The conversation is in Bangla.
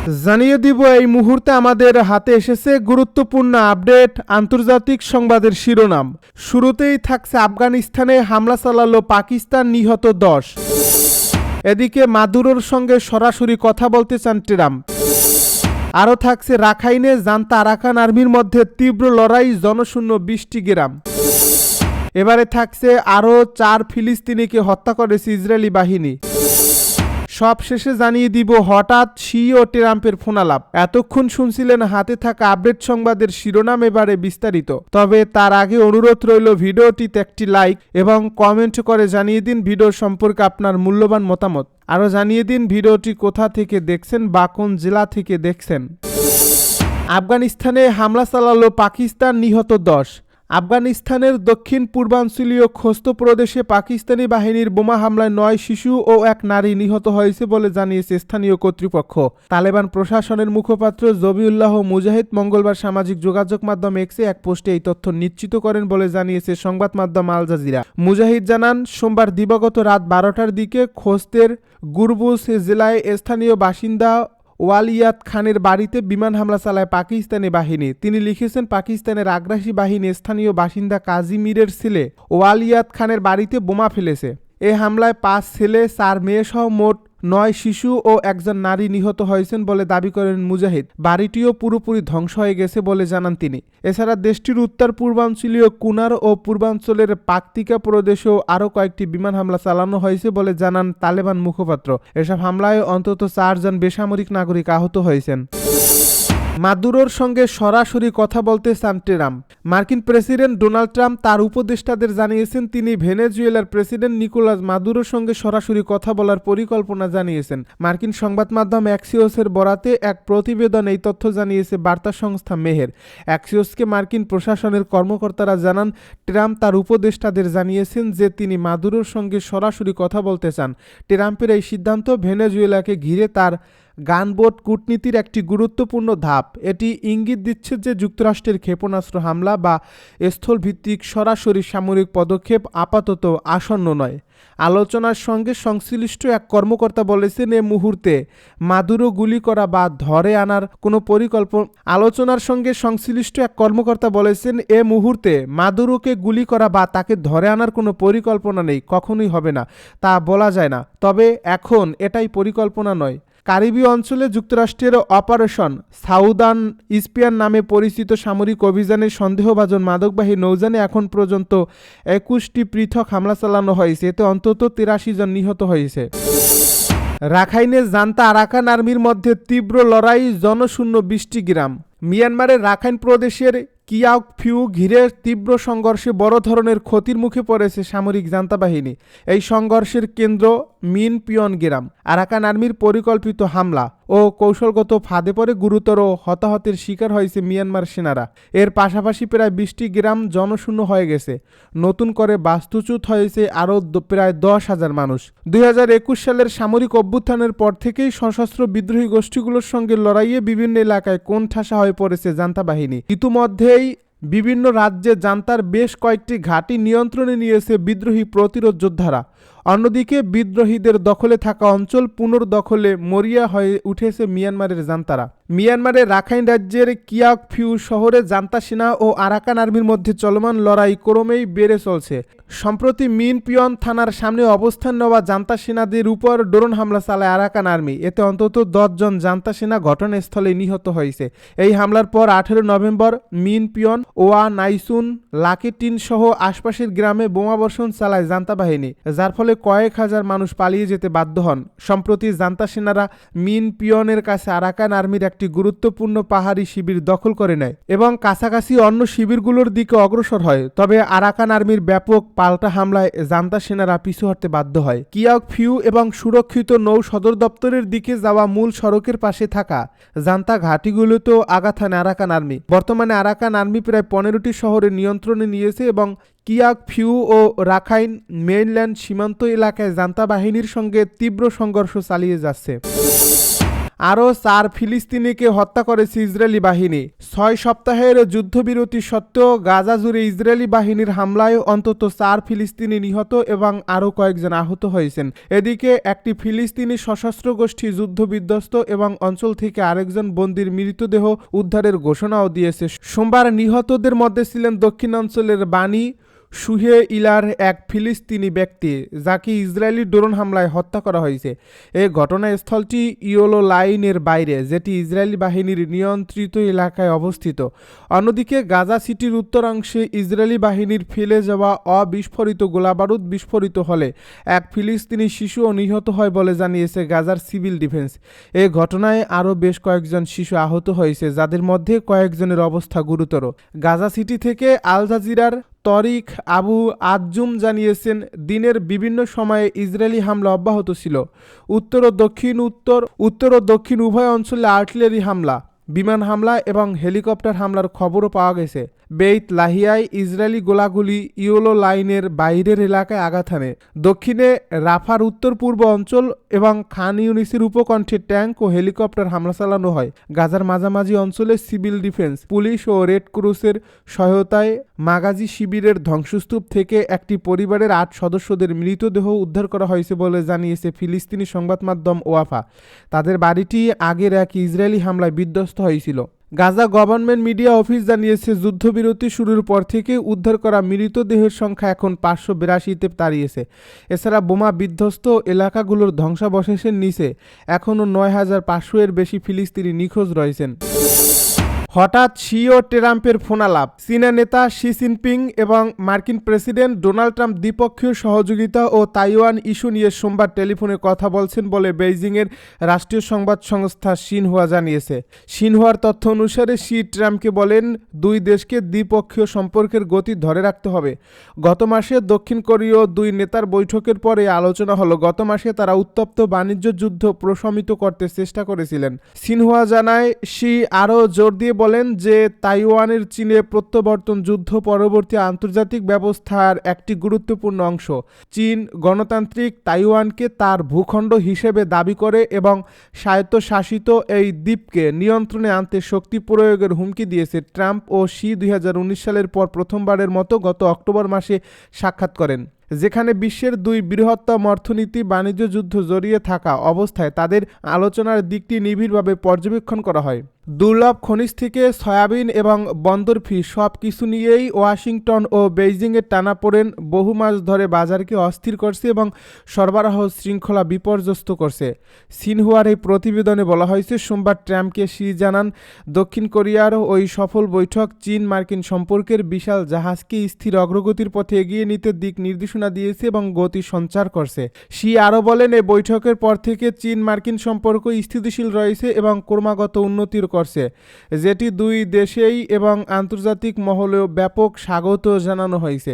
জানিয়ে দিব এই মুহূর্তে আমাদের হাতে এসেছে গুরুত্বপূর্ণ আপডেট আন্তর্জাতিক সংবাদের শিরোনাম। শুরুতেই থাকছে আফগানিস্তানে হামলা চালালো পাকিস্তান, নিহত 10। এদিকে মাদুরোর সঙ্গে সরাসরি কথা বলতে চান ট্রাম্প। আরও থাকছে রাখাইনে জান্তা আরাকান আর্মির মধ্যে তীব্র লড়াই, জনশূন্য 20টি গ্রাম। এবারে থাকছে আরও 4 ফিলিস্তিনিকে হত্যা করেছে ইসরায়েলি বাহিনী। সব শেষে জানিয়ে দিব হঠাৎ শি ও ট্রাম্পের ফোনালাপ। এতক্ষণ শুনছিলেন হাতে থাকা আপডেট সংবাদের শিরোনাম, এবারে বিস্তারিত। তবে তার আগে অনুরোধ রইল ভিডিওটিতে একটি লাইক এবং কমেন্ট করে জানিয়ে দিন ভিডিও সম্পর্কে আপনার মূল্যবান মতামত। আরও জানিয়ে দিন ভিডিওটি কোথা থেকে দেখছেন বা কোন জেলা থেকে দেখছেন। আফগানিস্তানে হামলা চালালো পাকিস্তান, নিহত 10। আফগানিস্তানের দক্ষিণ পূর্বাঞ্চলীয় খোস্ত প্রদেশে পাকিস্তানি বাহিনীর বোমা হামলায় 9 শিশু ও 1 নারী নিহত হয়েছে বলে জানিয়েছে স্থানীয় কর্তৃপক্ষ। তালেবান প্রশাসনের মুখপাত্র জবিউল্লাহ মুজাহিদ মঙ্গলবার সামাজিক যোগাযোগ মাধ্যম এক্সে এক পোস্টে এই তথ্য নিশ্চিত করেন বলে জানিয়েছে সংবাদ মাধ্যম আল জাজিরা। মুজাহিদ জানান, সোমবার দিবাগত রাত 12টার দিকে খোস্তের গুরবুজ জেলায় স্থানীয় বাসিন্দা ওয়ালিয়াত খানের বাড়িতে বিমান হামলা চালায় পাকিস্তানি বাহিনী। তিনি লিখেছেন, পাকিস্তানের আগ্রাসী বাহিনী স্থানীয় বাসিন্দা কাজী মীরের ছেলে ওয়ালিয়াত খানের বাড়িতে বোমা ফেলেছে। এ হামলায় 5 ছেলে 4 মেয়ে সহ মোট 9 শিশু ও 1 নারী নিহত হয়েছেন বলে দাবি করেন মুজাহিদ। বাড়িটিও পুরোপুরি ধ্বংস হয়ে গেছে বলে জানান তিনি। এছাড়া দেশটির উত্তর পূর্বাঞ্চলীয় কুনার ও পূর্বাঞ্চলের পাকতিকা প্রদেশেও আরও কয়েকটি বিমান হামলা চালানো হয়েছে বলে জানান তালেবান মুখপাত্র। এসব হামলায় অন্তত 4 জন বেসামরিক নাগরিক আহত হয়েছেন। মাদুরোর সঙ্গে সরাসরি কথা বলতে চান ট্রাম্প। মার্কিন প্রেসিডেন্ট ডোনাল্ড ট্রাম্প তার উপদেষ্টাদের জানিয়েছেন তিনি ভেনেজুয়েলার প্রেসিডেন্ট নিকোলাস মাদুরোর সঙ্গে সরাসরি কথা বলার পরিকল্পনা জানিয়েছেন। মার্কিন সংবাদ মাধ্যম অ্যাক্সিওসের বরাতে এক প্রতিবেদন এই তথ্য জানিয়েছে বার্তা সংস্থা মেহের। অ্যাক্সিওসকে মার্কিন প্রশাসনের কর্মকর্তারা জানান, ট্রাম্প তার উপদেষ্টাদের জানিয়েছেন যে তিনি মাদুরোর সঙ্গে সরাসরি কথা বলতে চান। ট্রাম্পের এই সিদ্ধান্ত ভেনেজুয়েলাকে ঘিরে তার গানবোট কূটনীতির একটি গুরুত্বপূর্ণ ধাপ। এটি ইঙ্গিত দিচ্ছে যে যুক্তরাষ্ট্রের ক্ষেপণাস্ত্র হামলা বা স্থলভিত্তিক সরাসরি সামরিক পদক্ষেপ আপাতত আসন্ন নয়। আলোচনার সঙ্গে সংশ্লিষ্ট এক কর্মকর্তা বলেছেন, এ মুহূর্তে মাদুরো গুলি করা বা ধরে আনার কোনো পরিকল্পনা আলোচনার সঙ্গে সংশ্লিষ্ট এক কর্মকর্তা বলেছেন, এ মুহূর্তে মাদুরোকে গুলি করা বা তাকে ধরে আনার কোনো পরিকল্পনা নেই, কখনোই হবে না, তা বলা যায় না। তবে এখন এটাই পরিকল্পনা নয়। কারিবীয় অঞ্চলে যুক্তরাষ্ট্রের অপারেশন সাউদার্ন স্পিয়ার নামে পরিচিত সামরিক অভিযানে সন্দেহভাজন মাদকবাহী নৌযানে এখন পর্যন্ত 21টি পৃথক হামলা চালানো হয়েছে। এতে অন্তত 83 জন নিহত হয়েছে। রাখাইনে জান্তা আরাকান আর্মির মধ্যে তীব্র লড়াই, জনশূন্য 20টি গ্রাম। মিয়ানমারের রাখাইন প্রদেশের কিয়াউকফিউ ঘিরে তীব্র সংঘর্ষে বড় ধরনের ক্ষতির মুখে পড়েছে সামরিক জান্তা বাহিনী। এই সংঘর্ষের কেন্দ্র মিন পিয়ন গ্রাম। আরাকান আর্মির পরিকল্পিত হামলা ও কৌশলগত ফাঁদে পড়ে গুরুতর হতাহতের শিকার হয়েছে মিয়ানমার সেনারা। এর পাশাপাশি প্রায় 20টি গ্রাম জনশূন্য হয়ে গেছে। নতুন করে বাস্তুচ্যুত হয়েছে আরও প্রায় 10,000 মানুষ। 2021 সালের সামরিক অভ্যুত্থানের পর থেকেই সশস্ত্র বিদ্রোহী গোষ্ঠীগুলোর সঙ্গে লড়াইয়ে বিভিন্ন এলাকায় কোণঠাসা হয়ে পড়েছে জান্তা বাহিনী। ইতিমধ্যেই বিভিন্ন রাজ্যে জান্তার বেশ কয়েকটি ঘাঁটি নিয়ন্ত্রণে নিয়েছে বিদ্রোহী প্রতিরোধ যোদ্ধারা। অন্যদিকে বিদ্রোহীদের দখলে থাকা অঞ্চল পুনর্দখলে মরিয়া হয়ে উঠেছে মিয়ানমারের জান্তারা। মিয়ানমারের রাখাইন রাজ্যের কিয়াউকফিউ শহরে জান্তা সেনা ও আরাকান আর্মির মধ্যে চলমান লড়াই ক্রমেই বেড়ে চলছে। সম্প্রতি মিন পিয়ন থানার সামনে অবস্থান নেওয়া জান্তা সেনাদের উপর ড্রোন হামলা চালায় আরাকান আর্মি। এতে অন্তত 10 জন জান্তা সেনা ঘটনাস্থলে নিহত হয়েছে। এই হামলার পর 18 নভেম্বর মিন পিয়ন, ওয়া নাইসুন, লাকেটিন সহ আশপাশের গ্রামে বোমাবর্ষণ চালায় জান্তা বাহিনী, যার ফলে কয়েক হাজার মানুষ পালিয়ে যেতে বাধ্য হন। সম্প্রতি জান্তা সেনারা মিন পিয়নের কাছে আরাকান আর্মির একটি গুরুত্বপূর্ণ পাহাড়ি শিবির দখল করে নেয় এবং কাছাকাছি অন্য শিবিরগুলোর দিকে অগ্রসর হয়। তবে আরাকান আর্মির ব্যাপক পাল্টা হামলায় জান্তা সেনারা পিছু হটতে বাধ্য হয়। কিয়াউকফিউ এবং সুরক্ষিত নৌ সদর দপ্তরের দিকে যাওয়া মূল সড়কের পাশে থাকা জান্তা ঘাঁটিগুলোতেও আঘাত হানে আরাকান আর্মি। বর্তমানে আরাকান আর্মি প্রায় 15টি শহরে নিয়ন্ত্রণে নিয়েছে এবং কিয়াউকফিউ ও রাখাইন মেইনল্যান্ড সীমান্ত এলাকায় জান্তা বাহিনীর সঙ্গে তীব্র সংঘর্ষ চালিয়ে যাচ্ছে। আরও 4 ফিলিস্তিনিকে হত্যা করেছে ইসরায়েলি বাহিনী। 6 সপ্তাহের যুদ্ধবিরতি সত্ত্বেও গাজা জুড়ে ইসরায়েলি বাহিনীর হামলায় অন্তত 4 ফিলিস্তিনি নিহত এবং আরও কয়েকজন আহত হয়েছেন। এদিকে একটি ফিলিস্তিনি সশস্ত্র গোষ্ঠী যুদ্ধবিধ্বস্ত এবং অঞ্চল থেকে আরেকজন বন্দীর মৃতদেহ উদ্ধারের ঘোষণাও দিয়েছে। সোমবার নিহতদের মধ্যে ছিলেন দক্ষিণাঞ্চলের বানি সুহে ইলার এক ফিলিস্তিনি ব্যক্তি, যাকে ইসরায়েলি ড্রোন হামলায় হত্যা করা হয়েছে। এই ঘটনাস্থলটি ইয়েলো লাইনের বাইরে, যেটি ইসরায়েলি বাহিনীর নিয়ন্ত্রিত এলাকায় অবস্থিত। অন্যদিকে গাজা সিটির উত্তরাংশে ইসরায়েলি বাহিনীর ফেলে যাওয়া অবিস্ফোরিত গোলাবারুদ বিস্ফোরিত হলে এক ফিলিস্তিনি শিশুও নিহত হয় বলে জানিয়েছে গাজার সিভিল ডিফেন্স। এই ঘটনায় আরও বেশ কয়েকজন শিশু আহত হয়েছে, যাদের মধ্যে কয়েকজনের অবস্থা গুরুতর। গাজা সিটি থেকে আল জাজিরার তরিক আবু আজজুম জানিয়েছেন, দিনের বিভিন্ন সময়ে ইসরায়েলি হামলা অব্যাহত ছিল। উত্তর ও দক্ষিণ উভয় অঞ্চলে আর্টিলারি হামলা, বিমান হামলা এবং হেলিকপ্টার হামলার খবরও পাওয়া গেছে। বেইত লাহিয়ায় ইসরায়েলি গোলাগুলি ইয়েলো লাইনের বাইরের এলাকায় আঘাত হানে। দক্ষিণে রাফার উত্তর পূর্ব অঞ্চল এবং খান ইউনিসের উপকণ্ঠে ট্যাঙ্ক ও হেলিকপ্টার হামলা চালানো হয়। গাজার মাঝামাঝি অঞ্চলে সিভিল ডিফেন্স, পুলিশ ও রেড ক্রসের সহায়তায় মাগাজি শিবিরের ধ্বংসস্তূপ থেকে একটি পরিবারের 8 সদস্যদের মৃতদেহ উদ্ধার করা হয়েছে বলে জানিয়েছে ফিলিস্তিনি সংবাদ মাধ্যম ওয়াফা। তাদের বাড়িটি আগের এক ইসরায়েলি হামলায় বিধ্বস্ত হয়েছিল। গাজা গভর্নমেন্ট মিডিয়া অফিস জানিয়েছে, যুদ্ধবিরতি শুরুর পর থেকে উদ্ধার করা মৃতদেহের সংখ্যা এখন 582-তে দাঁড়িয়েছে। এছাড়া বোমা বিধ্বস্ত এলাকাগুলোর ধ্বংসাবশেষের নিচে এখনও 9500 এর বেশি ফিলিস্তিনি নিখোঁজ রয়েছেন। হঠাৎ শি ও ট্রাম্পের ফোনালাপ। চীনা নেতা শি জিনপিং এবং মার্কিন প্রেসিডেন্ট ডোনাল্ড ট্রাম্প দ্বিপক্ষীয় সহযোগিতা ও তাইওয়ান ইস্যু নিয়ে সোমবার টেলিফোনে কথা বলছেন বলে বেইজিংয়ের রাষ্ট্রীয় সংবাদ সংস্থা সিনহুয়া জানিয়েছে। সিনহুয়ার তথ্য অনুসারে শি ট্রাম্পকে বলেন, দুই দেশকে দ্বিপক্ষীয় সম্পর্কের গতি ধরে রাখতে হবে। গত মাসে দক্ষিণ কোরীয় দুই নেতার বৈঠকের পরে আলোচনা হলো। গত মাসে তারা উত্তপ্ত বাণিজ্য যুদ্ধ প্রশমিত করতে চেষ্টা করেছিলেন। সিনহুয়া জানায়, শি আরও জোর দিয়ে বলেন যে তাইওয়ানের চীনে প্রত্যাবর্তন যুদ্ধ পরবর্তী আন্তর্জাতিক ব্যবস্থার একটি গুরুত্বপূর্ণ অংশ। চীন গণতান্ত্রিক তাইওয়ানকে তার ভূখণ্ড হিসেবে দাবি করে এবং স্বায়ত্তশাসিত এই দ্বীপকে নিয়ন্ত্রণে আনতে শক্তি প্রয়োগের হুমকি দিয়েছে। ট্রাম্প ও শি 2019 সালের পর প্রথমবারের মতো গত অক্টোবর মাসে সাক্ষাৎ করেন, যেখানে বিশ্বের দুই বৃহত্তম অর্থনীতি বাণিজ্য যুদ্ধ জড়িয়ে থাকা অবস্থায় তাদের আলোচনার দিকটি নিবিড়ভাবে পর্যবেক্ষণ করা হয়। দুর্লভ খনিজ থেকে সয়াবিন এবং বন্দর ফি সব কিছু নিয়েই ওয়াশিংটন ও বেইজিংয়ের টানাপোড়েন বহু মাস ধরে বাজারকে অস্থির করছে এবং সরবরাহ শৃঙ্খলা বিপর্যস্ত করছে। সিনহুয়ার এই প্রতিবেদনে বলা হয়েছে, সোমবার ট্রাম্পকে শি জানান, দক্ষিণ কোরিয়ার ওই সফল বৈঠক চীন মার্কিন সম্পর্কের বিশাল জাহাজকে স্থির অগ্রগতির পথে এগিয়ে নিতে দিক নির্দেশনা দিয়েছে এবং গতি সঞ্চার করছে। শি আরও বলেন, এই বৈঠকের পর থেকে চীন মার্কিন সম্পর্ক স্থিতিশীল রয়েছে এবং ক্রমাগত উন্নতির করছে, যেটি দুই দেশেই এবং আন্তর্জাতিক মহলেও ব্যাপক স্বাগত জানানো হয়েছে।